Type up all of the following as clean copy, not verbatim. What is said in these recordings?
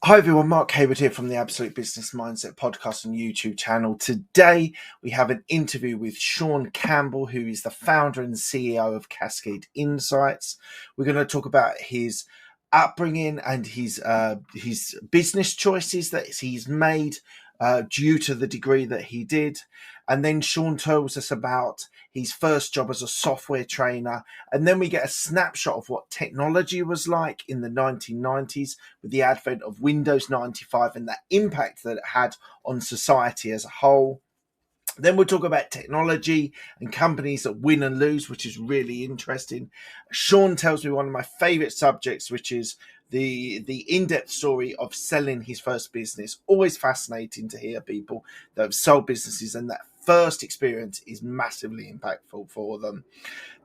Hi everyone, Mark Hayward here from the Absolute Business Mindset podcast and YouTube channel. Today we have an interview with Sean Campbell, who is the founder and CEO of Cascade Insights. We're going to talk about his upbringing and his business choices that he's made due to the degree that he did. And then Sean tells us about his first job as a software trainer. And then we get a snapshot of what technology was like in the 1990s with the advent of Windows 95 and the impact that it had on society as a whole. Then we'll talk about technology and companies that win and lose, which is really interesting. Sean tells me one of my favorite subjects, which is the in-depth story of selling his first business. Always fascinating to hear people that have sold businesses and that first experience is massively impactful for them.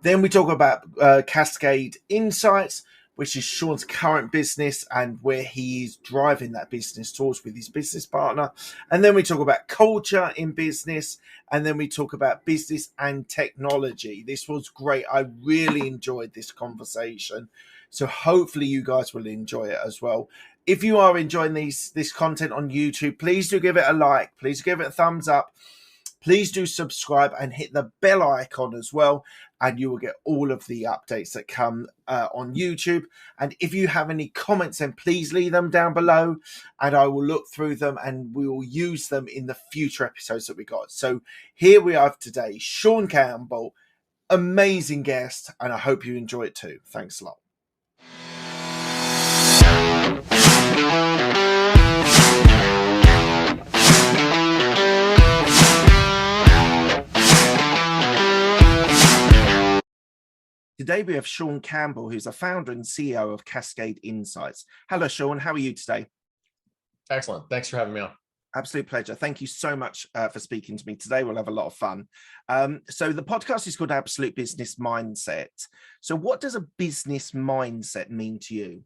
Then we talk about Cascade Insights, which is Sean's current business and where he is driving that business towards with his business partner. And then we talk about culture in business. And then we talk about business and technology. This was great. I really enjoyed this conversation. So hopefully you guys will enjoy it as well. If you are enjoying this content on YouTube, please do give it a like. Please give it a thumbs up. Please do subscribe and hit the bell icon as well, and you will get all of the updates that come on YouTube. And if you have any comments, then please leave them down below, and I will look through them and we will use them in the future episodes that we got. So here we are today, Sean Campbell, amazing guest, and I hope you enjoy it too. Thanks a lot. Today we have Sean Campbell, who's the founder and CEO of Cascade Insights. Hello, Sean. How are you today? Excellent. Thanks for having me on. Absolute pleasure. Thank you so much for speaking to me today. We'll have a lot of fun. So the podcast is called Absolute Business Mindset. So what does a business mindset mean to you?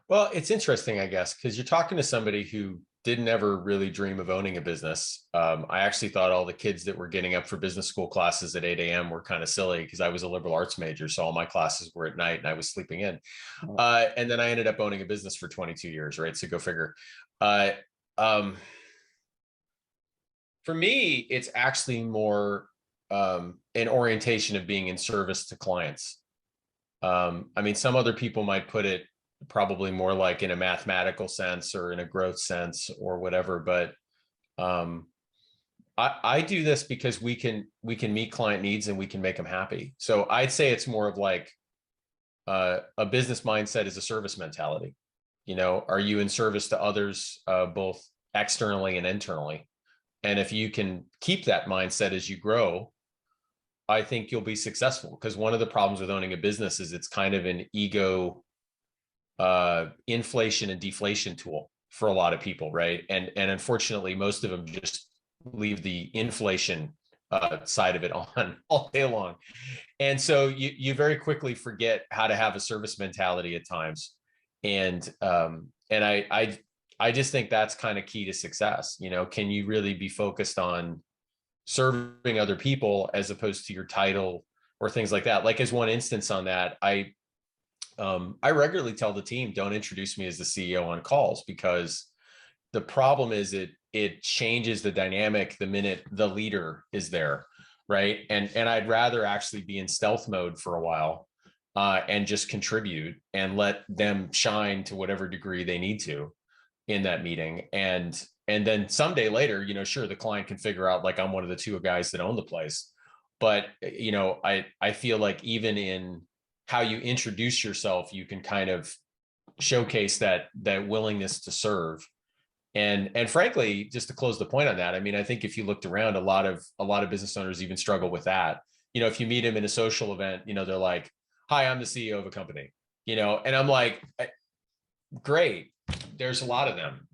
Well, it's interesting, I guess, because you're talking to somebody who didn't ever really dream of owning a business. I actually thought all the kids that were getting up for business school classes at 8 a.m. were kind of silly because I was a liberal arts major. So all my classes were at night and I was sleeping in. And then I ended up owning a business for 22 years, right? So go figure. For me, it's actually more an orientation of being in service to clients. I mean, some other people might put it probably more like in a mathematical sense or in a growth sense or whatever. But I do this because we can meet client needs and we can make them happy. So I'd say it's more of like a business mindset is a service mentality. You know, are you in service to others, both externally and internally? And if you can keep that mindset as you grow, I think you'll be successful. Because one of the problems with owning a business is it's kind of an ego inflation and deflation tool for a lot of people, right? And unfortunately, most of them just leave the inflation side of it on all day long. And so you very quickly forget how to have a service mentality at times. And I just think that's kind of key to success. You know, can you really be focused on serving other people as opposed to your title or things like that? Like as one instance on that, I regularly tell the team, don't introduce me as the CEO on calls, because the problem is it changes the dynamic the minute the leader is there, right? And I'd rather actually be in stealth mode for a while and just contribute and let them shine to whatever degree they need to in that meeting. And then someday later, you know, sure, the client can figure out like I'm one of the two guys that own the place. But, you know, I feel like even in how you introduce yourself, you can kind of showcase that willingness to serve. And frankly, just to close the point on that, I mean, I think if you looked around, a lot of business owners even struggle with that. You know, if you meet them in a social event, you know, they're like, hi, I'm the CEO of a company, you know, and I'm like, great, there's a lot of them,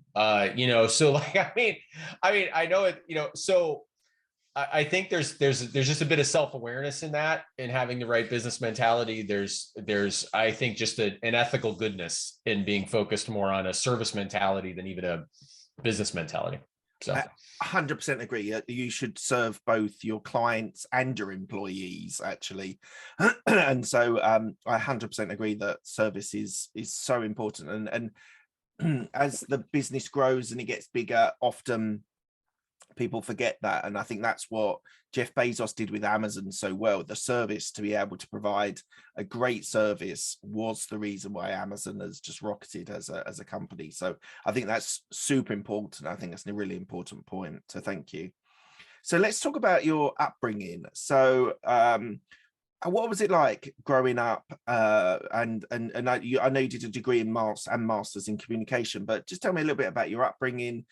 you know, so like, I mean, I know it, you know, so I think there's just a bit of self-awareness in that, and having the right business mentality. There's I think just an ethical goodness in being focused more on a service mentality than even a business mentality. So I 100% agree. You should serve both your clients and your employees, actually. And so I 100% agree that service is so important. And as the business grows and it gets bigger, often people forget that. And I think that's what Jeff Bezos did with Amazon so well. The service, to be able to provide a great service, was the reason why Amazon has just rocketed as a company. So I think that's super important. I think that's a really important point. So thank you. So let's talk about your upbringing. So what was it like growing up? And I know you did a degree in masters in communication, but just tell me a little bit about your upbringing,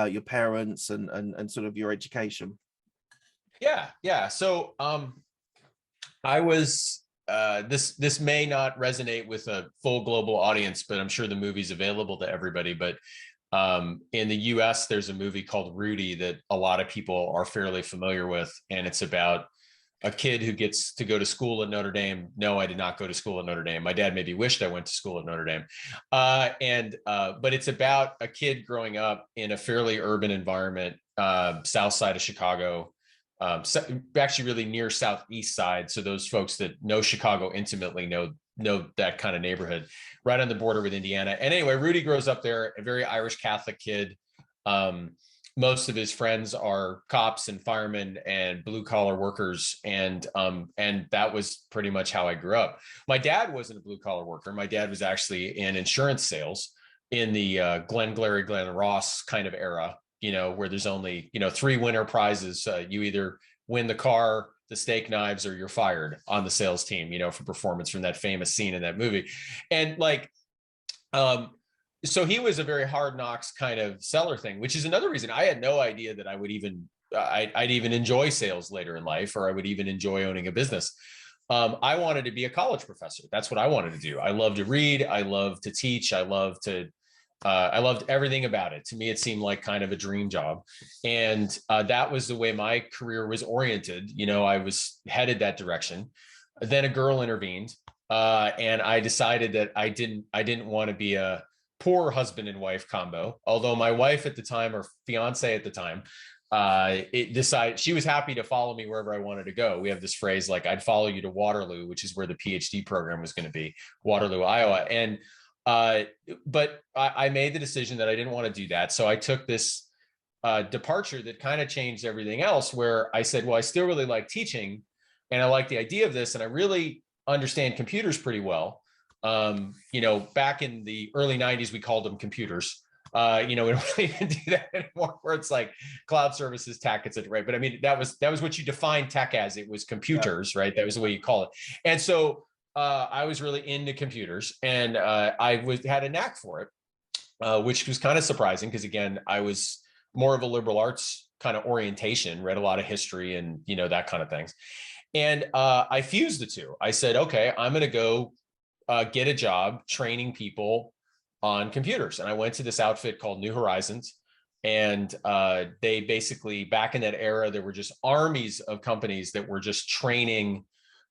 your parents, and sort of your education. yeah. So I was this may not resonate with a full global audience, but I'm sure the movie's available to everybody. But in the US, there's a movie called Rudy that a lot of people are fairly familiar with, and it's about a kid who gets to go to school at Notre Dame. No, I did not go to school at Notre Dame. My dad maybe wished I went to school at Notre Dame. But it's about a kid growing up in a fairly urban environment, south side of Chicago, actually really near southeast side. So those folks that know Chicago intimately know that kind of neighborhood, right on the border with Indiana. And anyway, Rudy grows up there, a very Irish Catholic kid. Most of his friends are cops and firemen and blue collar workers, and that was pretty much how I grew up. My dad wasn't a blue collar worker. My dad was actually in insurance sales in the Glenn Glary, Glenn Ross kind of era, where there's only 3 winner prizes. You either win the car, the steak knives, or you're fired on the sales team, for performance, from that famous scene in that movie. And so he was a very hard knocks kind of seller thing, which is another reason I had no idea that I would even I'd even enjoy sales later in life, or I would even enjoy owning a business. I wanted to be a college professor. That's what I wanted to do. I love to read. I love to teach. I loved everything about it. To me, it seemed like kind of a dream job. And that was the way my career was oriented. I was headed that direction. Then a girl intervened, and I decided that I didn't want to be a poor husband and wife combo. Although my wife at the time, or fiance at the time, she was happy to follow me wherever I wanted to go. We have this phrase like, I'd follow you to Waterloo, which is where the PhD program was going to be, Waterloo, Iowa. And but I made the decision that I didn't want to do that. So I took this departure that kind of changed everything else, where I said, well, I still really like teaching, and I like the idea of this, and I really understand computers pretty well. Back in the early 90s, we called them computers. We don't really even do that anymore, where it's like cloud services, tech, etc. Right? But I mean, that was what you defined tech as. It was computers, right? That was the way you call it. And so I was really into computers, and had a knack for it, which was kind of surprising because, again, I was more of a liberal arts kind of orientation, read a lot of history and that kind of things. And I fused the two. I said, okay, I'm going to go get a job training people on computers. And I went to this outfit called New Horizons. And they basically, back in that era, there were just armies of companies that were just training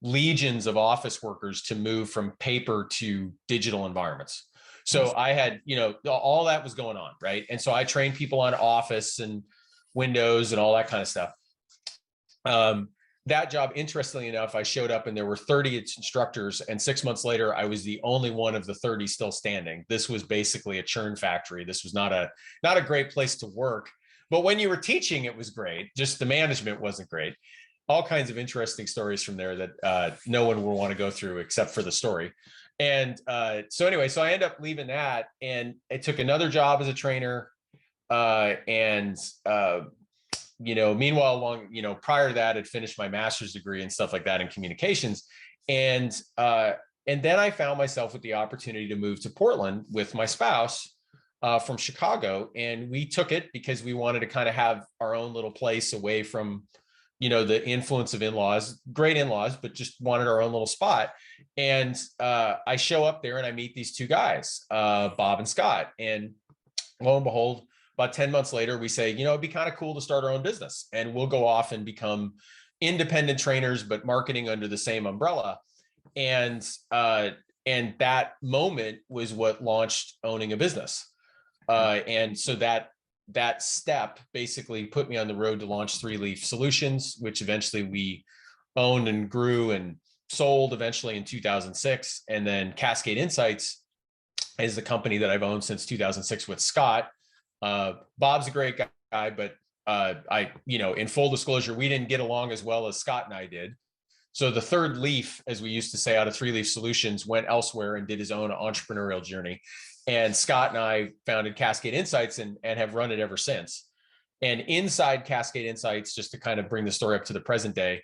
legions of office workers to move from paper to digital environments. So I had, all that was going on, right? And so I trained people on Office and Windows and all that kind of stuff. That job, interestingly enough, I showed up and there were 30 instructors, and 6 months later, I was the only one of the 30 still standing. This was basically a churn factory. This was not a great place to work. But when you were teaching, it was great. Just the management wasn't great. All kinds of interesting stories from there that no one will want to go through except for the story. And so anyway, so I ended up leaving that, and I took another job as a trainer. Meanwhile, prior to that, I'd finished my master's degree and stuff like that in communications. And then I found myself with the opportunity to move to Portland with my spouse from Chicago. And we took it because we wanted to kind of have our own little place away from, the influence of in-laws, great in-laws, but just wanted our own little spot. And I show up there and I meet these two guys, Bob and Scott. And lo and behold, about 10 months later, we say, it'd be kind of cool to start our own business, and we'll go off and become independent trainers, but marketing under the same umbrella. And that moment was what launched owning a business. And so that that step basically put me on the road to launch Three Leaf Solutions, which eventually we owned and grew and sold eventually in 2006. And then Cascade Insights is the company that I've owned since 2006 with Scott. Bob's a great guy, but in full disclosure, we didn't get along as well as Scott and I did. So the third leaf, as we used to say, out of Three Leaf Solutions, went elsewhere and did his own entrepreneurial journey. And Scott and I founded Cascade Insights and have run it ever since. And inside Cascade Insights, just to kind of bring the story up to the present day,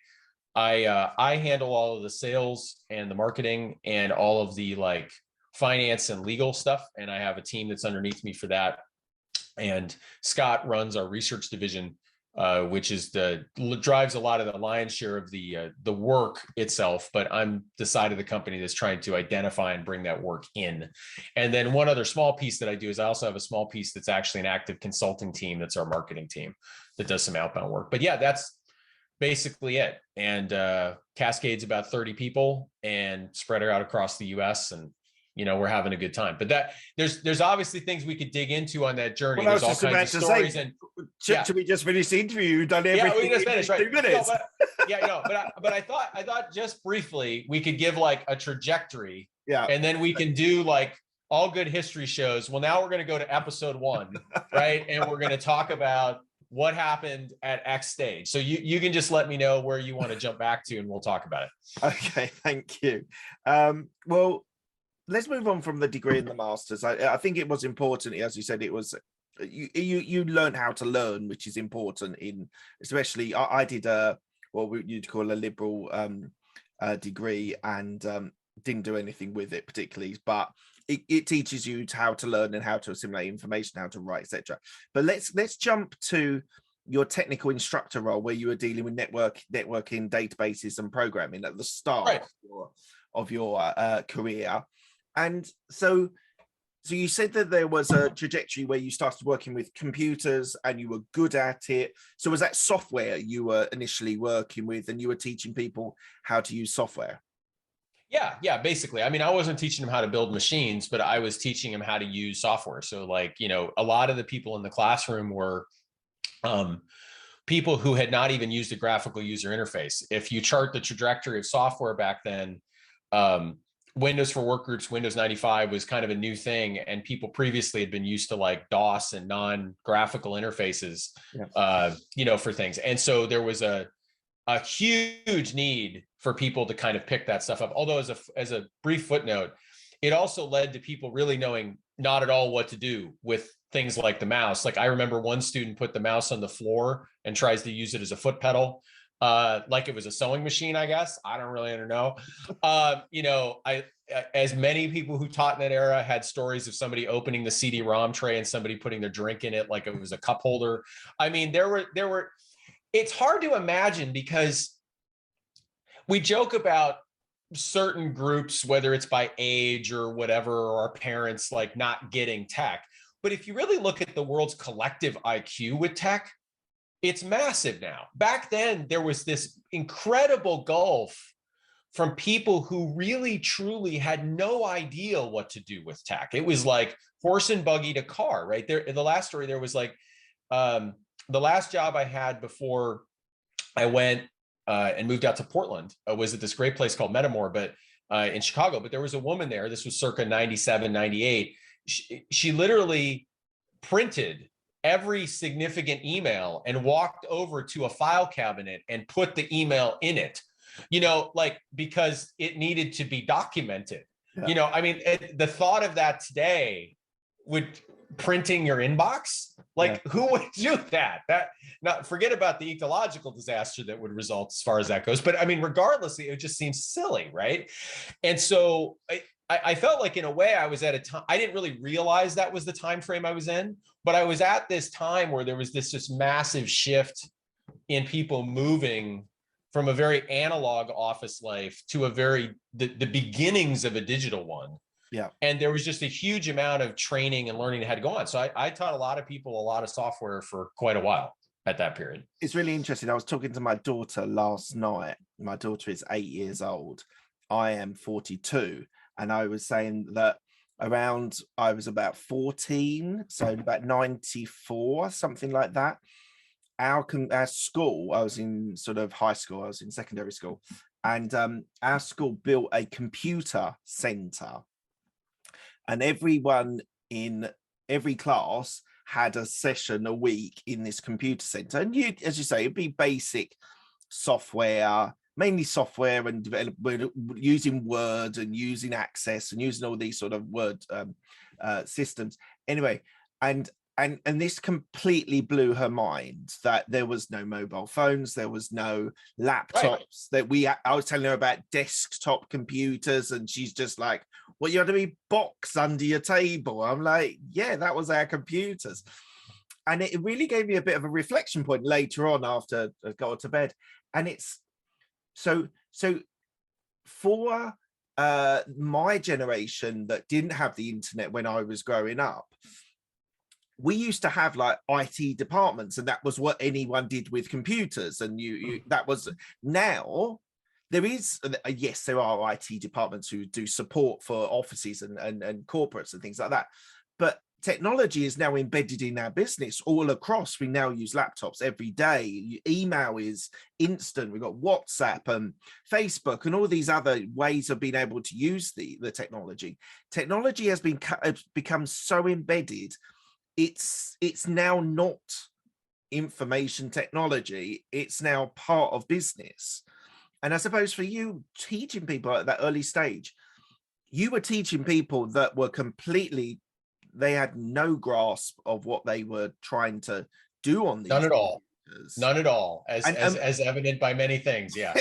I handle all of the sales and the marketing and all of the like finance and legal stuff. And I have a team that's underneath me for that. And Scott runs our research division, which is drives a lot of the lion's share of the work itself. But I'm the side of the company that's trying to identify and bring that work in. And then one other small piece that I do is I also have a small piece that's actually an active consulting team. That's our marketing team that does some outbound work. But yeah, that's basically it. And Cascade's about 30 people and spread out across the US, and we're having a good time. But that there's obviously things we could dig into on that journey. Well, there's all kinds of stories. Should we just finish the interview? You've done everything. Yeah, we just finished, right? 2 minutes. But I thought just briefly we could give like a trajectory. Yeah. And then we can do like all good history shows. Well, now we're going to go to episode 1, right? And we're going to talk about what happened at X stage. So you can just let me know where you want to jump back to, and we'll talk about it. Okay, thank you. Well, let's move on from the degree and the masters. I think it was important, as you said, it was you learned how to learn, which is important in, especially I did what you'd call a liberal degree, and didn't do anything with it particularly, but it teaches you how to learn and how to assimilate information, how to write, etc. But let's jump to your technical instructor role, where you were dealing with networking, databases, and programming at the start right. of your career. And so you said that there was a trajectory where you started working with computers and you were good at it. So was that software you were initially working with, and you were teaching people how to use software? Yeah, basically. I mean, I wasn't teaching them how to build machines, but I was teaching them how to use software. So like, a lot of the people in the classroom were people who had not even used a graphical user interface. If you chart the trajectory of software back then, Windows for Workgroups, Windows 95 was kind of a new thing, and people previously had been used to like DOS and non-graphical interfaces, for things. And so there was a huge need for people to kind of pick that stuff up. Although as a brief footnote, it also led to people really knowing not at all what to do with things like the mouse. Like I remember one student put the mouse on the floor and tries to use it as a foot pedal. Like it was a sewing machine, I guess. I don't really know. As many people who taught in that era had stories of somebody opening the CD-ROM tray and somebody putting their drink in it like it was a cup holder. I mean, there were. It's hard to imagine, because we joke about certain groups, whether it's by age or whatever, or our parents like not getting tech. But if you really look at the world's collective IQ with tech, it's massive now. Back then, there was this incredible gulf from people who really, truly had no idea what to do with tech. It was like horse and buggy to car, right? There, in the last story, there was like the last job I had before I went and moved out to Portland was at this great place called Metamore, but in Chicago. But there was a woman there. This was circa 97, 98. She literally printed every significant email and walked over to a file cabinet and put the email in it, because it needed to be documented. Yeah. I mean, the thought of that today would printing your inbox, who would do that? Not forget about the ecological disaster that would result as far as that goes. But I mean, regardless, it just seems silly, right? And so I felt like in a way I was at a time, I didn't really realize that was the time frame I was in, but I was at this time where there was this just massive shift in people moving from a very analog office life to the beginnings of a digital one. Yeah. And there was just a huge amount of training and learning that had to go on. So I taught a lot of people a lot of software for quite a while at that period. It's really interesting. I was talking to my daughter last night. My daughter is 8 years old. I am 42. And I was saying that around, I was about 14, so about 94, something like that. Our school, I was in sort of high school, I was in secondary school, and our school built a computer center, and everyone in every class had a session a week in this computer center. And you, as you say, it'd be basic software, mainly software, and using Word and using Access and using all these sort of Word systems. Anyway, and and this completely blew her mind that there was no mobile phones, there was no laptops. Right. I was telling her about desktop computers, and she's just like, "Well, you had to be box under your table." I'm like, "Yeah, that was our computers." And it really gave me a bit of a reflection point later on after I got to bed. And it's so for my generation that didn't have the internet when I was growing up, we used to have like IT departments, and that was what anyone did with computers. And you that was, now there is, yes, there are IT departments who do support for offices and corporates and things like that. But technology is now embedded in our business all across. We now use laptops every day. Email is instant. We've got WhatsApp and Facebook and all these other ways of being able to use the technology. Technology has become so embedded. It's now not information technology. It's now part of business. And I suppose for you, teaching people at that early stage, you were teaching people that were completely, they had no grasp of what they were trying to do on these. None at all. None at all, as evident by many things. Yeah.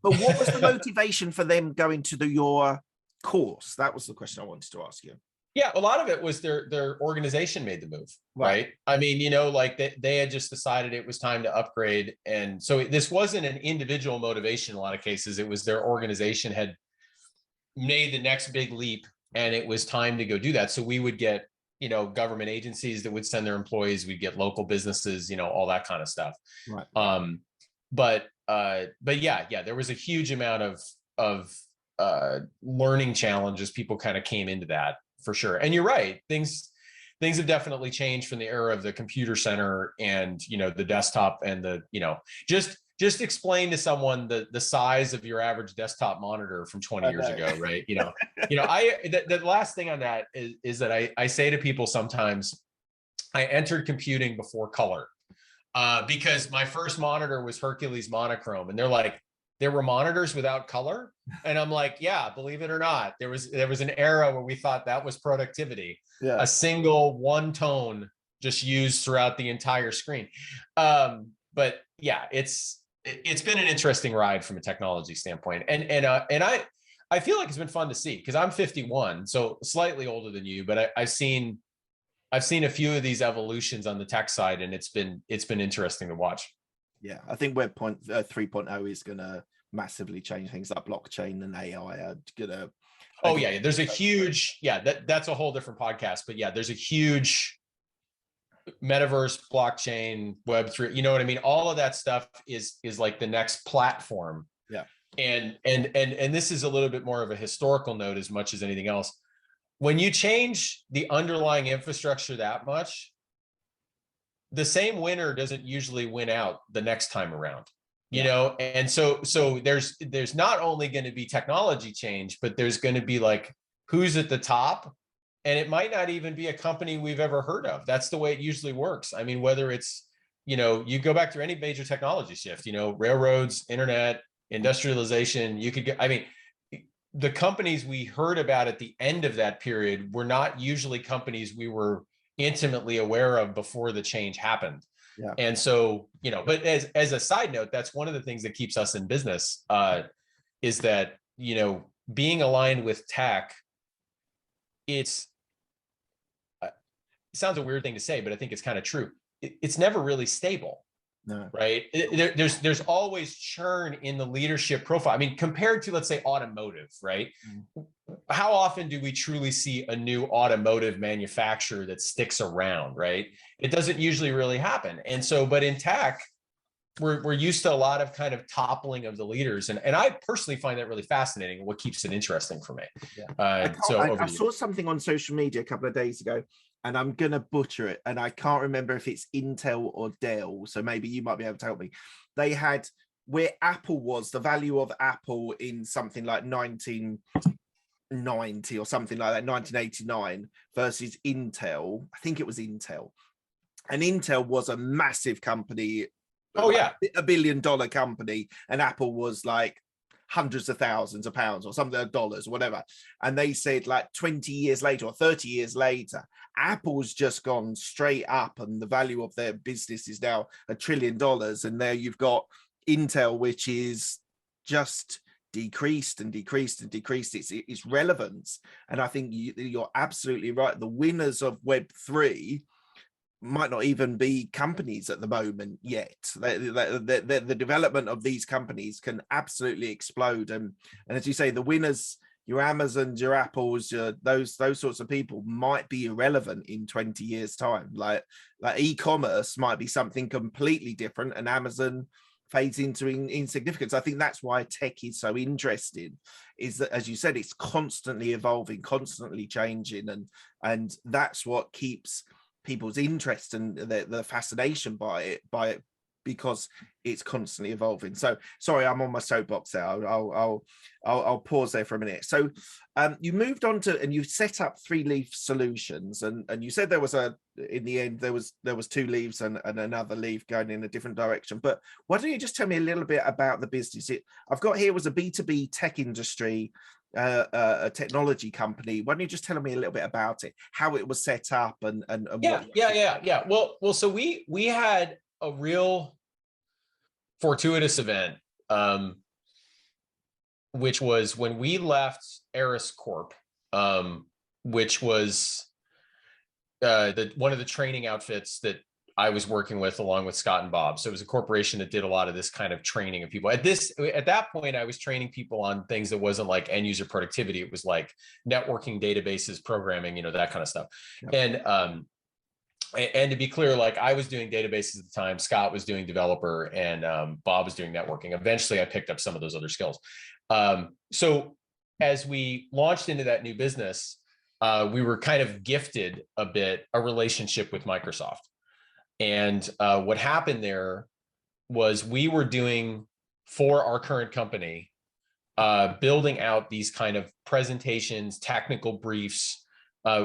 But what was the motivation for them going to your course? That was the question I wanted to ask you. Yeah, a lot of it was their organization made the move, right? I mean, you know, like they had just decided it was time to upgrade. And so this wasn't an individual motivation in a lot of cases. It was their organization had made the next big leap, and it was time to go do that. So we would get, you know, government agencies that would send their employees, we'd get local businesses, you know, all that kind of stuff. Right. But yeah, there was a huge amount of learning challenges. People kind of came into that, for sure. And you're right, things have definitely changed from the era of the computer center and, you know, the desktop and the, you know, just explain to someone the size of your average desktop monitor from 20 years ago, right? You know, the last thing on that is that I say to people sometimes, I entered computing before color because my first monitor was Hercules monochrome, and they're like, there were monitors without color? And I'm like, yeah, believe it or not, there was an era where we thought that was productivity. Yeah. A single one tone just used throughout the entire screen. But yeah, it's been an interesting ride from a technology standpoint. And I feel like it's been fun to see, because I'm 51, so slightly older than you, but I've seen a few of these evolutions on the tech side, and it's been interesting to watch. Yeah, I think Web 3.0 is going to massively change things, like blockchain and AI are going to. Oh yeah, there's a huge, that's a whole different podcast, but yeah, there's a huge metaverse, blockchain, Web3, you know what I mean? All of that stuff is like the next platform. Yeah. And this is a little bit more of a historical note as much as anything else. When you change the underlying infrastructure that much, the same winner doesn't usually win out the next time around, you know? And so there's not only going to be technology change, but there's going to be like, who's at the top? And it might not even be a company we've ever heard of. That's the way it usually works. I mean, whether it's, you know, you go back through any major technology shift, you know, railroads, internet, industrialization, you could get, I mean, the companies we heard about at the end of that period were not usually companies we were intimately aware of before the change happened. Yeah. And so, you know, but as a side note, that's one of the things that keeps us in business, is that, you know, being aligned with tech, it sounds a weird thing to say, but I think it's kind of true. It's never really stable. No. Right. There's always churn in the leadership profile. I mean, compared to, let's say, automotive, right? How often do we truly see a new automotive manufacturer that sticks around, right? It doesn't usually really happen. And so, but in tech, we're used to a lot of kind of toppling of the leaders, and I personally find that really fascinating. What keeps it interesting for me. Yeah. I Over saw something on social media a couple of days ago, and I'm gonna butcher it, and I can't remember if it's Intel or Dell. So maybe you might be able to help me. They had where Apple was, the value of Apple in something like 1990 or something like that, 1989 versus Intel. I think it was Intel, and Intel was a massive company, Oh like yeah. $1 billion company, and Apple was like hundreds of thousands of pounds or something, dollars, whatever. And they said like 20 years later or 30 years later, Apple's just gone straight up, and the value of their business is now $1 trillion. And there you've got Intel, which is just decreased and decreased and decreased its relevance. And I think you're absolutely right. The winners of Web3 might not even be companies at the moment yet. The development of these companies can absolutely explode. And as you say, the winners, your Amazons, your Apples, those sorts of people might be irrelevant in 20 years' time. Like e-commerce might be something completely different, and Amazon fades into insignificance. I think that's why tech is so interesting, is that, as you said, it's constantly evolving, constantly changing, and that's what keeps people's interest and the fascination by it, because it's constantly evolving. So sorry, I'm on my soapbox there. I'll pause there for a minute. So you moved on to, and you set up Three Leaf Solutions, and you said there was in the end there was 2 leaves and another leaf going in a different direction. But why don't you just tell me a little bit about the business? I've got here was a B2B tech industry, a technology company. Why don't you just tell me a little bit about it, how it was set up, and yeah. Well, so we had a real fortuitous event, which was when we left Eris Corp, which was one of the training outfits that I was working with along with Scott and Bob. So it was a corporation that did a lot of this kind of training of people. At that point, I was training people on things that wasn't like end user productivity. It was like networking, databases, programming, that kind of stuff. Yep. And to be clear, like I was doing databases at the time, Scott was doing developer, and Bob was doing networking. Eventually I picked up some of those other skills. So as we launched into that new business, we were kind of gifted a relationship with Microsoft. And what happened there was we were doing for our current company, building out these kind of presentations, technical briefs,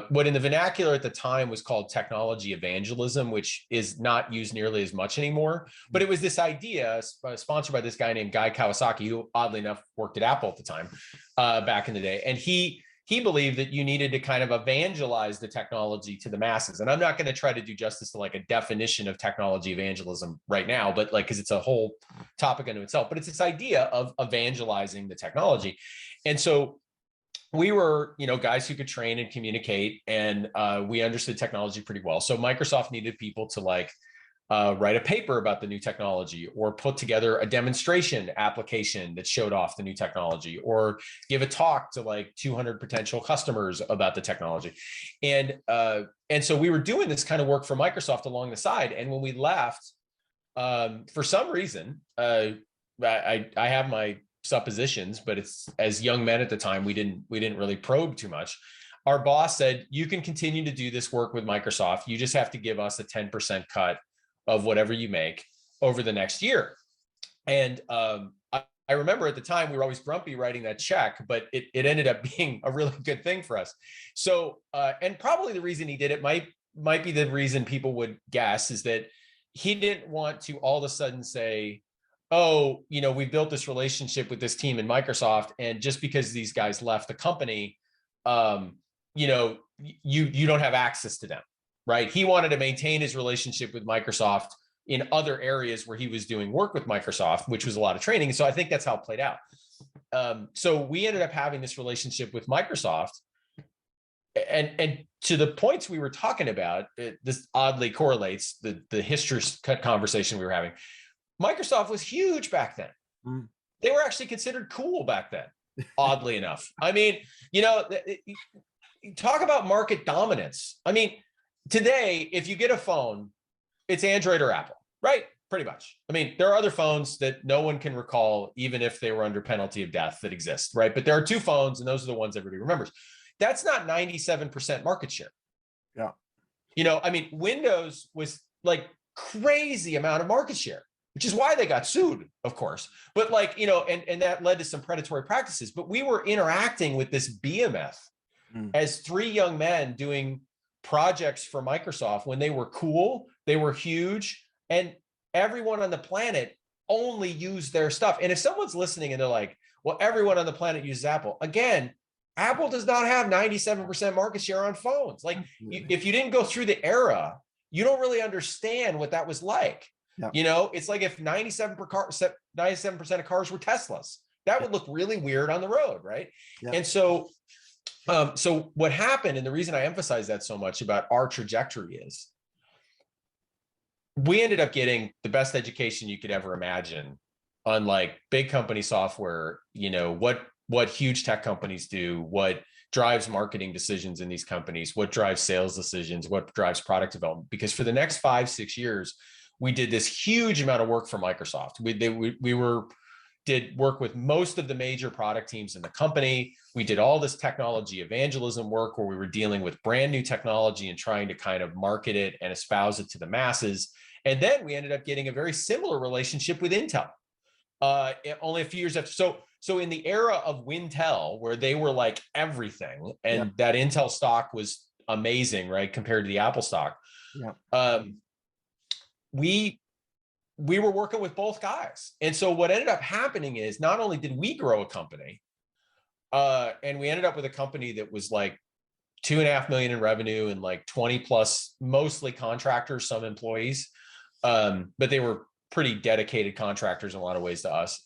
what in the vernacular at the time was called technology evangelism, which is not used nearly as much anymore. But it was this idea sponsored by this guy named Guy Kawasaki, who oddly enough worked at Apple at the time, back in the day. And he believed that you needed to kind of evangelize the technology to the masses. And I'm not going to try to do justice to like a definition of technology evangelism right now, but like, because it's a whole topic unto itself, but it's this idea of evangelizing the technology. And so we were, guys who could train and communicate, and we understood technology pretty well. So Microsoft needed people to like write a paper about the new technology, or put together a demonstration application that showed off the new technology, or give a talk to like 200 potential customers about the technology. And so we were doing this kind of work for Microsoft along the side. And when we left, for some reason, I have my suppositions, but it's, as young men at the time, we didn't really probe too much. Our boss said, you can continue to do this work with Microsoft. You just have to give us a 10% cut of whatever you make over the next year. And I remember at the time we were always grumpy writing that check, but it ended up being a really good thing for us. So, and probably the reason he did it might be the reason people would guess, is that he didn't want to all of a sudden say, oh, we built this relationship with this team in Microsoft, and just because these guys left the company, you don't have access to them, right? He wanted to maintain his relationship with Microsoft in other areas where he was doing work with Microsoft, which was a lot of training. So I think that's how it played out. So we ended up having this relationship with Microsoft, and to the points we were talking about, this oddly correlates the history conversation we were having. Microsoft was huge back then. They were actually considered cool back then, oddly enough. I mean, talk about market dominance. I mean, today, if you get a phone, it's Android or Apple, right? Pretty much. I mean, there are other phones that no one can recall, even if they were under penalty of death, that exist, right? But there are two phones, and those are the ones everybody remembers. That's not 97% market share. Yeah. I mean, Windows was like crazy amount of market share, which is why they got sued, of course. But and that led to some predatory practices. But we were interacting with this BMF as three young men doing projects for Microsoft when they were cool, they were huge, and everyone on the planet only used their stuff. And if someone's listening and they're like, well, everyone on the planet uses Apple. Again, Apple does not have 97% market share on phones. Like if you didn't go through the era, you don't really understand what that was like. Yeah. It's like if 97% of cars were Teslas, that would look really weird on the road, right? Yeah. And so what happened, and the reason I emphasize that so much about our trajectory is, we ended up getting the best education you could ever imagine on like big company software, what huge tech companies do, what drives marketing decisions in these companies, what drives sales decisions, what drives product development. Because for the next 5-6 years, we did this huge amount of work for Microsoft. We did work with most of the major product teams in the company. We did all this technology evangelism work where we were dealing with brand new technology and trying to kind of market it and espouse it to the masses. And then we ended up getting a very similar relationship with Intel. Only a few years after. So in the era of Wintel, where they were like everything, and that Intel stock was amazing, right, compared to the Apple stock. Yeah. We were working with both guys. And so what ended up happening is not only did we grow a company, and we ended up with a company that was like 2.5 million in revenue and like 20 plus, mostly contractors, some employees. But they were pretty dedicated contractors in a lot of ways to us.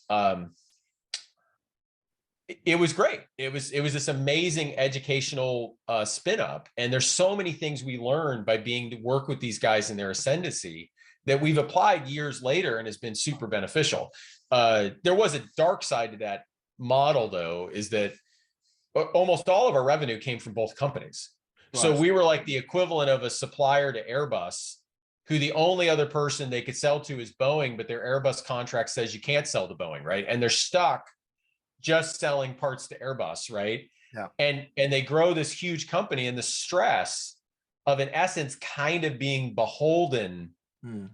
It was great. It was this amazing educational spin up. And there's so many things we learned by being to work with these guys in their ascendancy that we've applied years later and has been super beneficial. There was a dark side to that model, though, is that almost all of our revenue came from both companies. Right. So we were like the equivalent of a supplier to Airbus, who the only other person they could sell to is Boeing, but their Airbus contract says you can't sell to Boeing, right? And they're stuck just selling parts to Airbus, right? Yeah. And they grow this huge company, and the stress of, in essence, kind of being beholden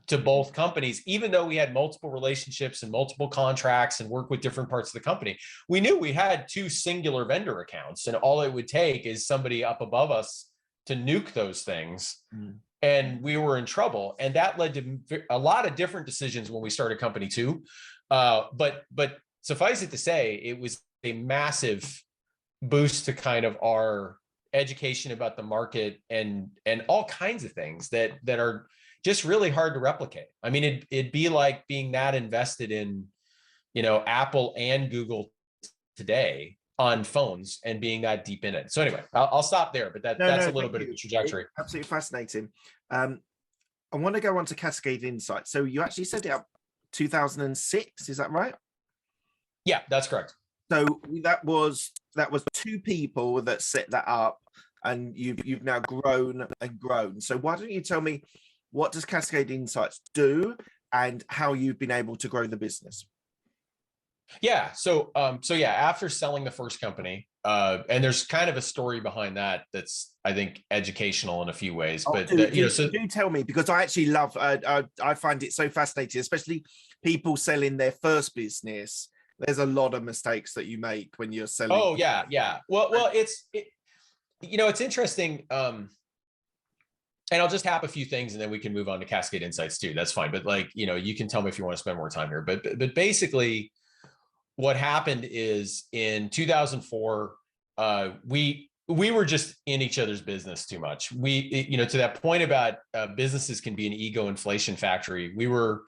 to both companies, even though we had multiple relationships and multiple contracts and work with different parts of the company, we knew we had two singular vendor accounts, and all it would take is somebody up above us to nuke those things. And we were in trouble. And that led to a lot of different decisions when we started company two. But suffice it to say, it was a massive boost to kind of our education about the market and all kinds of things that are just really hard to replicate. I mean, it'd be like being that invested in, Apple and Google today on phones and being that deep in it. So anyway, I'll stop there, but that's a little bit of the trajectory. It's absolutely fascinating. I want to go on to Cascade Insights. So you actually set it up 2006, is that right? Yeah, that's correct. So that was two people that set that up, and you've now grown and grown. So why don't you tell me, what does Cascade Insights do and how you've been able to grow the business? Yeah. So after selling the first company, and there's kind of a story behind that that's, I think, educational in a few ways. But do tell me, because I actually love. I find it so fascinating, especially people selling their first business. There's a lot of mistakes that you make when you're selling. Oh yeah. Well, it's interesting. And I'll just tap a few things and then we can move on to Cascade Insights too. That's fine. But you can tell me if you want to spend more time here. But basically, what happened is in 2004, we were just in each other's business too much. We, to that point about businesses can be an ego inflation factory. We were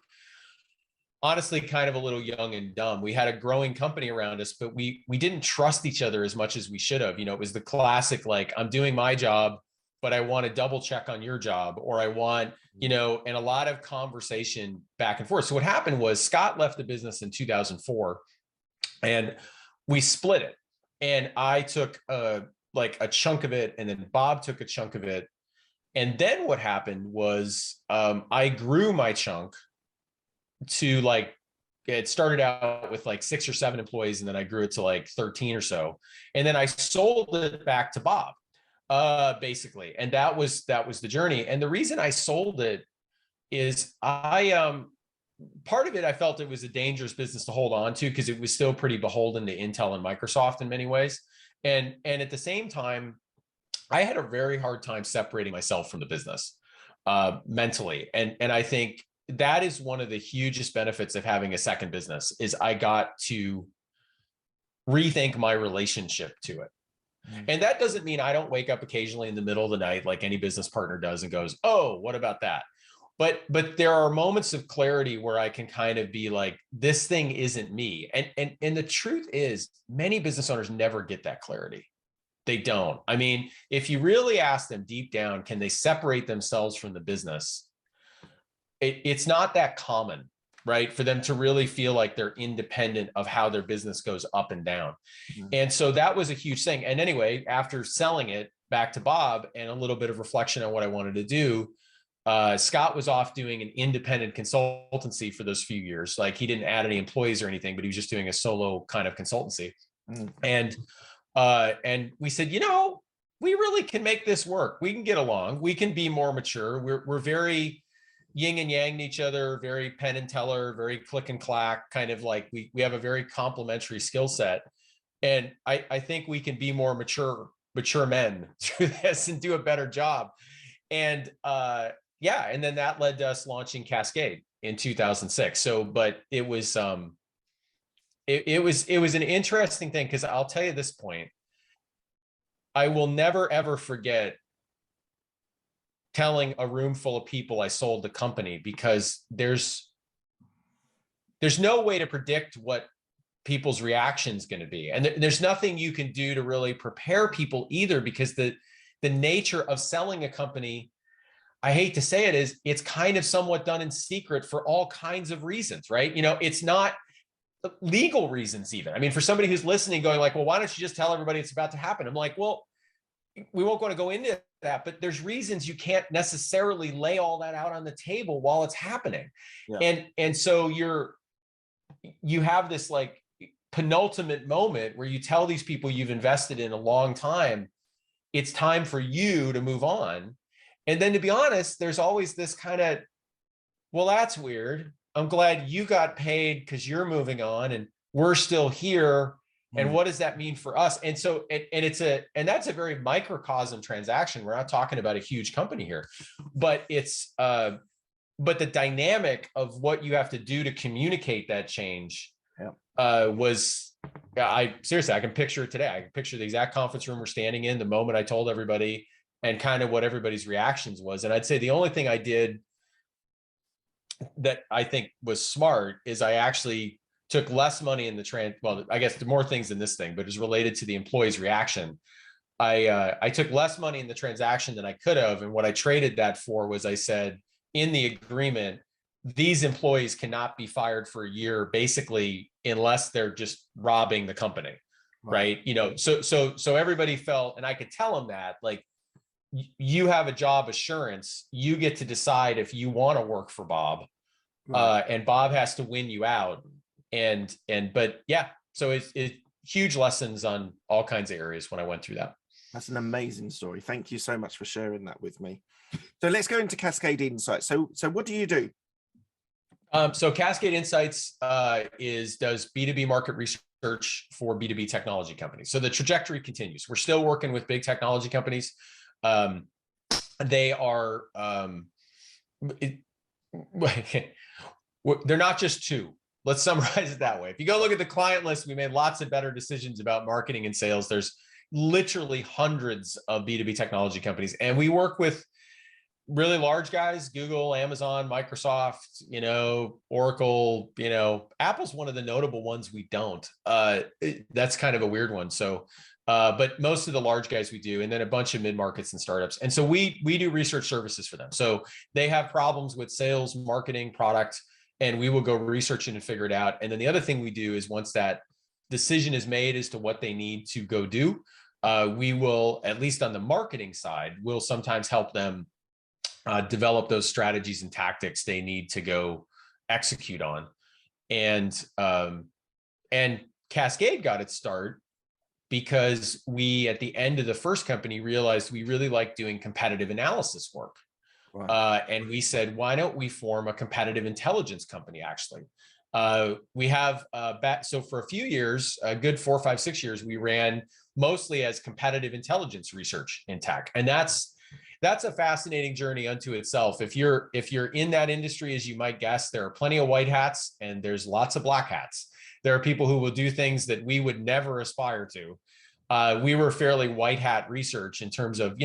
honestly kind of a little young and dumb. We had a growing company around us, but we didn't trust each other as much as we should have. It was the classic, like, I'm doing my job, but I want to double check on your job, or I want, and a lot of conversation back and forth. So what happened was Scott left the business in 2004 and we split it. And I took a chunk of it, and then Bob took a chunk of it. And then what happened was I grew my chunk to like, it started out with like 6 or 7 employees, and then I grew it to like 13 or so. And then I sold it back to Bob, basically. And that was the journey. And the reason I sold it is part of it, I felt it was a dangerous business to hold on to because it was still pretty beholden to Intel and Microsoft in many ways. And at the same time, I had a very hard time separating myself from the business mentally. And I think that is one of the hugest benefits of having a second business is I got to rethink my relationship to it. And that doesn't mean I don't wake up occasionally in the middle of the night like any business partner does and goes, oh, what about that? But there are moments of clarity where I can kind of be like, this thing isn't me. And the truth is, many business owners never get that clarity. They don't. I mean, if you really ask them deep down, can they separate themselves from the business? It's not that common, right? For them to really feel like they're independent of how their business goes up and down. Mm-hmm. And so that was a huge thing. And anyway, after selling it back to Bob and a little bit of reflection on what I wanted to do, Scott was off doing an independent consultancy for those few years. Like he didn't add any employees or anything, but he was just doing a solo kind of consultancy. Mm-hmm. And we said, you know, we really can make this work. We can get along. We can be more mature. We're very yin and yang to each other, very Penn and Teller, very click and clack, kind of like we have a very complementary skill set. And I think we can be more mature men through this and do a better job. And and then that led to us launching Cascade in 2006. So, but it was it was an interesting thing because I'll tell you this point, I will never ever forget telling a room full of people I sold the company, because there's no way to predict what people's reaction is going to be. And there's nothing you can do to really prepare people either, because the nature of selling a company, I hate to say it, is it's kind of somewhat done in secret for all kinds of reasons, right? You know, it's not legal reasons even. I mean, for somebody who's listening going like, well, why don't you just tell everybody it's about to happen? I'm like, well, we won't want to go into that, but there's reasons you can't necessarily lay all that out on the table while it's happening. Yeah. And so you have this like penultimate moment where you tell these people you've invested in a long time, it's time for you to move on. And then, to be honest, there's always this kind of, well, that's weird. I'm glad you got paid because you're moving on and we're still here. And what does that mean for us? And so, and that's a very microcosm transaction. We're not talking about a huge company here, but it's, but the dynamic of what you have to do to communicate that change was, seriously, I can picture it today. I can picture the exact conference room we're standing in, the moment I told everybody, and kind of what everybody's reactions was. And I'd say the only thing I did that I think was smart is I actually took less money in the well, I guess the more things in this thing, but it's related to the employee's reaction. I took less money in the transaction than I could have. And what I traded that for was, I said, in the agreement, these employees cannot be fired for a year, basically, unless they're just robbing the company. Right. You know, so everybody felt, and I could tell them that, like, you have a job assurance, you get to decide if you want to work for Bob, and Bob has to win you out. But yeah, so it's huge lessons on all kinds of areas when I went through that. That's an amazing story. Thank you so much for sharing that with me. So let's go into Cascade Insights. So what do you do? So Cascade Insights does B2B market research for B2B technology companies. So the trajectory continues. We're still working with big technology companies. They are, they're not just two. Let's summarize it that way. If you go look at the client list, we made lots of better decisions about marketing and sales. There's literally hundreds of B2B technology companies, and we work with really large guys: Google, Amazon, Microsoft, you know, Oracle, you know, Apple's one of the notable ones we don't. That's kind of a weird one. So, but most of the large guys we do, and then a bunch of mid-markets and startups. And so we do research services for them. So they have problems with sales, marketing, product, and we will go research it and figure it out. And then the other thing we do is, once that decision is made as to what they need to go do, we will, at least on the marketing side, we'll sometimes help them develop those strategies and tactics they need to go execute on. And Cascade got its start because we, at the end of the first company, realized we really liked doing competitive analysis work. Right. And we said, why don't we form a competitive intelligence company, actually? We have, so for a few years, a good 4, 5, 6 years, we ran mostly as competitive intelligence research in tech. And that's a fascinating journey unto itself. If you're in that industry, as you might guess, there are plenty of white hats and there's lots of black hats. There are people who will do things that we would never aspire to. We were fairly white hat research in terms of,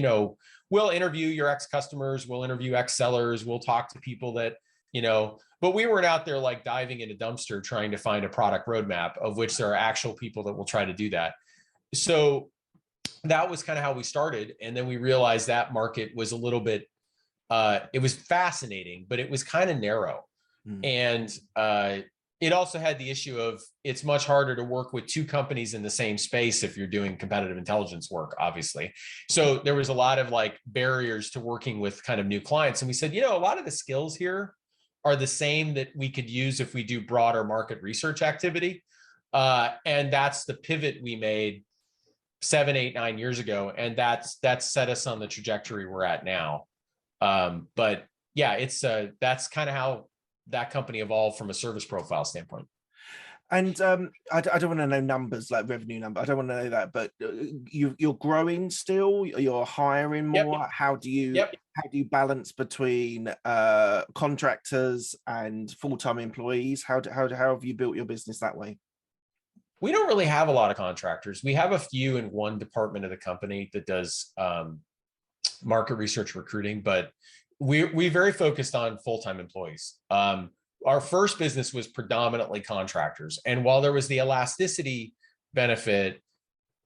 we'll interview your ex-customers, we'll interview ex-sellers, we'll talk to people that, but we weren't out there like diving in a dumpster trying to find a product roadmap, of which there are actual people that will try to do that. So that was kind of how we started. And then we realized that market was a little bit, it was fascinating, but it was kind of narrow. And it also had the issue of, it's much harder to work with two companies in the same space if you're doing competitive intelligence work, obviously. So there was a lot of like barriers to working with kind of new clients. And we said, a lot of the skills here are the same that we could use if we do broader market research activity. And that's the pivot we made 7, 8, 9 years ago. And that's set us on the trajectory we're at now. But yeah, that's kind of how that company evolved from a service profile standpoint. And I don't want to know numbers, like revenue number. I don't want to know that, but you're growing still. You're hiring more. Yep. How do you balance between contractors and full-time employees? How have you built your business that way? We don't really have a lot of contractors. We have a few in one department of the company that does market research recruiting, but we very focused on full-time employees. Our first business was predominantly contractors. And while there was the elasticity benefit,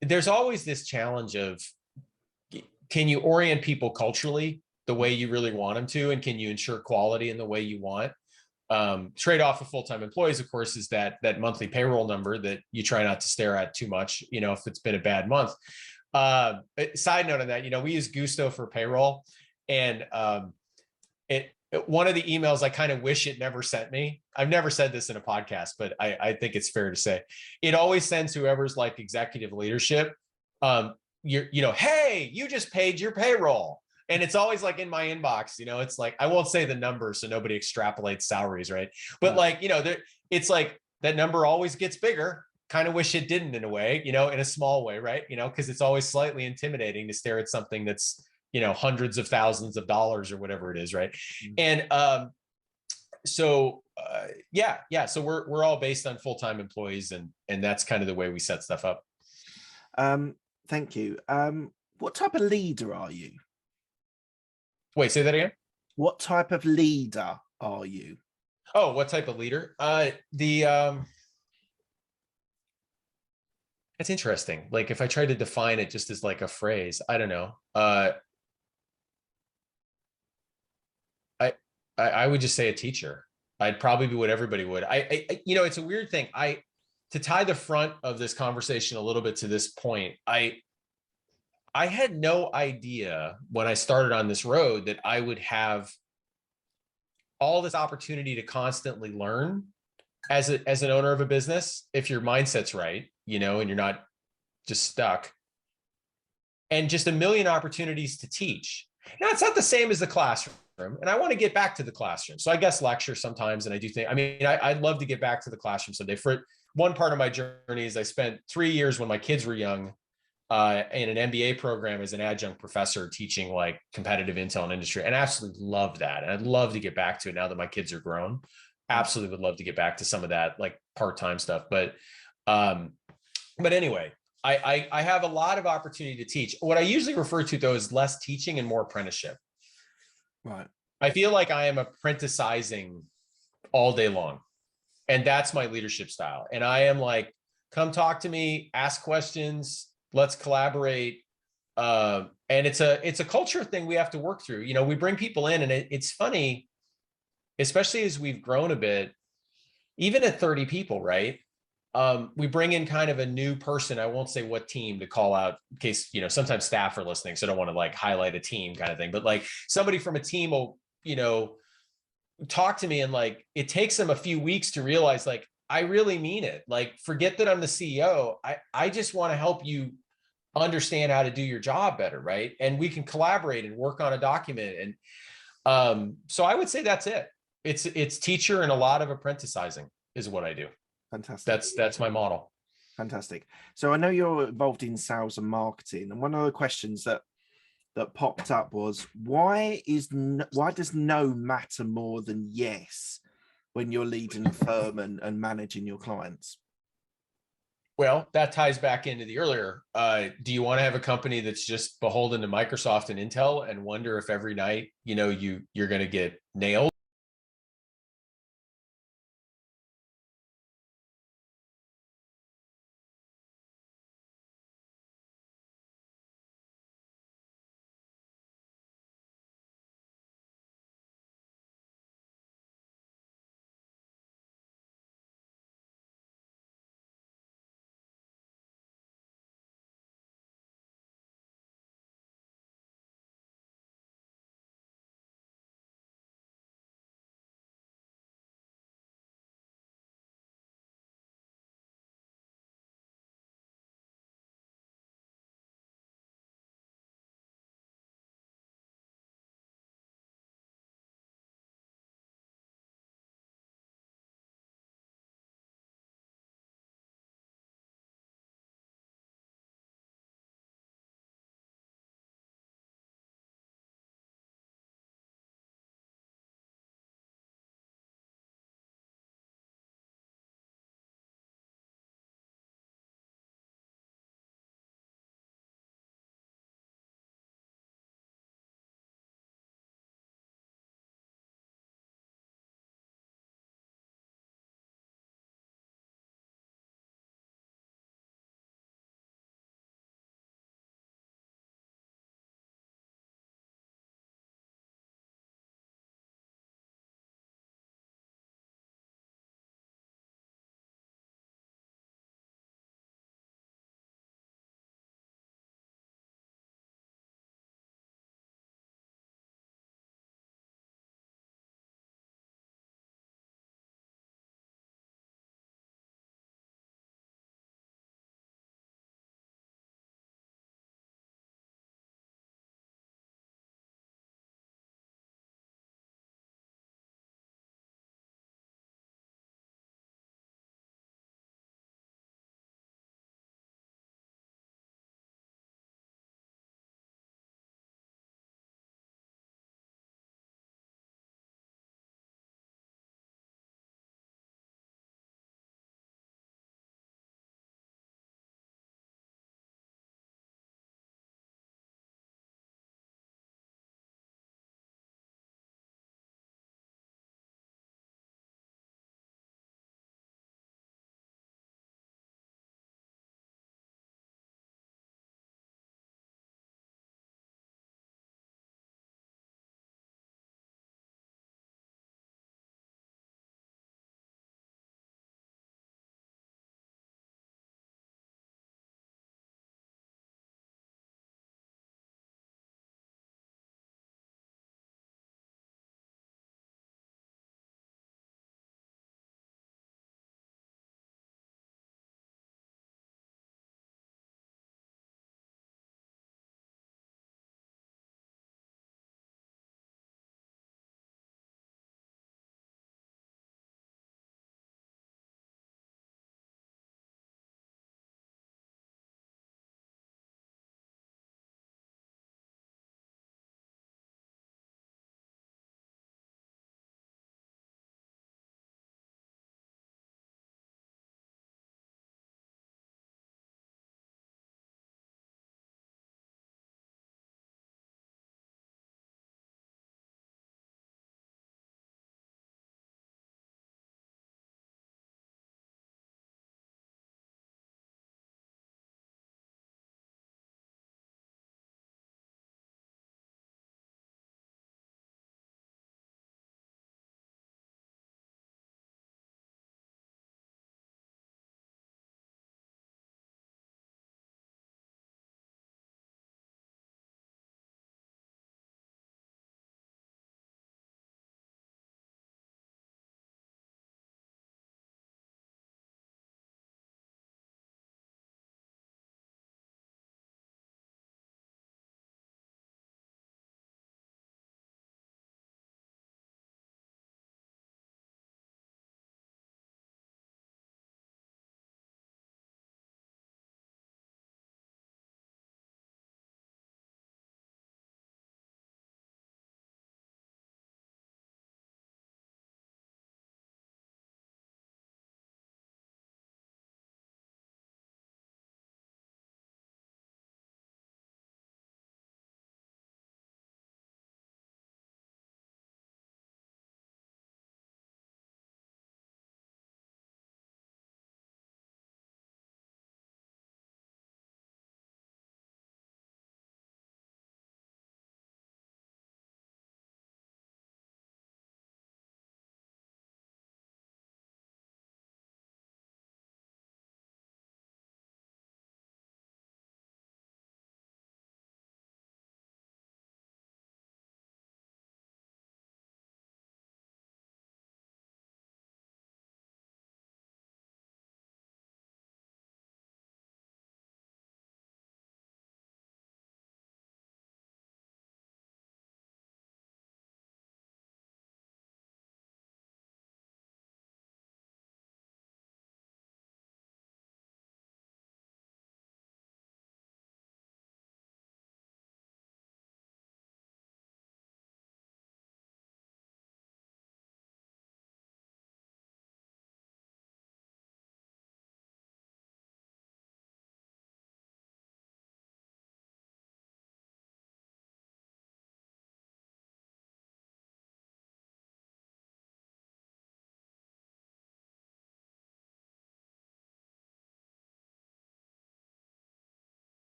there's always this challenge of, can you orient people culturally the way you really want them to? And can you ensure quality in the way you want? Trade-off of full-time employees, of course, is that monthly payroll number that you try not to stare at too much, if it's been a bad month. Side note on that, we use Gusto for payroll. And one of the emails I kind of wish it never sent me. I've never said this in a podcast, but I think it's fair to say it always sends whoever's like executive leadership, hey, you just paid your payroll. And it's always like in my inbox, it's like, I won't say the number so nobody extrapolates salaries, right? But it's like that number always gets bigger. Kind of wish it didn't in a way, in a small way, right? Because it's always slightly intimidating to stare at something that's, hundreds of thousands of dollars or whatever it is, right? And so we're all based on full-time employees, and that's kind of the way we set stuff up. Thank you. What type of leader are you? Wait, say that again. What type of leader are you? Oh, what type of leader? It's interesting. Like if I try to define it just as like a phrase, I don't know. I would just say a teacher. I'd probably be what everybody would. It's a weird thing. To tie the front of this conversation a little bit to this point, I had no idea when I started on this road that I would have all this opportunity to constantly learn as an owner of a business, if your mindset's right, and you're not just stuck, and just a million opportunities to teach. Now, it's not the same as the classroom, and I want to get back to the classroom. So I guess lecture sometimes, and I do think, I'd love to get back to the classroom someday. For one part of my journey is I spent 3 years when my kids were young in an MBA program as an adjunct professor teaching like competitive intel and industry, and I absolutely loved that. And I'd love to get back to it now that my kids are grown. Absolutely would love to get back to some of that like part-time stuff. But anyway, I have a lot of opportunity to teach. What I usually refer to though is less teaching and more apprenticeship. Right. I feel like I am apprenticizing all day long. And that's my leadership style. And I am like, come talk to me, ask questions, let's collaborate. And it's a culture thing we have to work through. We bring people in, and it's funny, especially as we've grown a bit, even at 30 people, right? We bring in kind of a new person. I won't say what team to call out in case, sometimes staff are listening, so I don't want to like highlight a team kind of thing, but like somebody from a team will, talk to me, and like, it takes them a few weeks to realize, like, I really mean it. Like, forget that I'm the CEO. I just want to help you understand how to do your job better. Right. And we can collaborate and work on a document. And so I would say that's it. It's teacher and a lot of apprenticizing is what I do. Fantastic. That's my model. Fantastic. So I know you're involved in sales and marketing, and one of the questions that popped up was, why does no matter more than yes when you're leading a firm and managing your clients? Well, that ties back into the earlier. Do you want to have a company that's just beholden to Microsoft and Intel and wonder if every night, you're going to get nailed?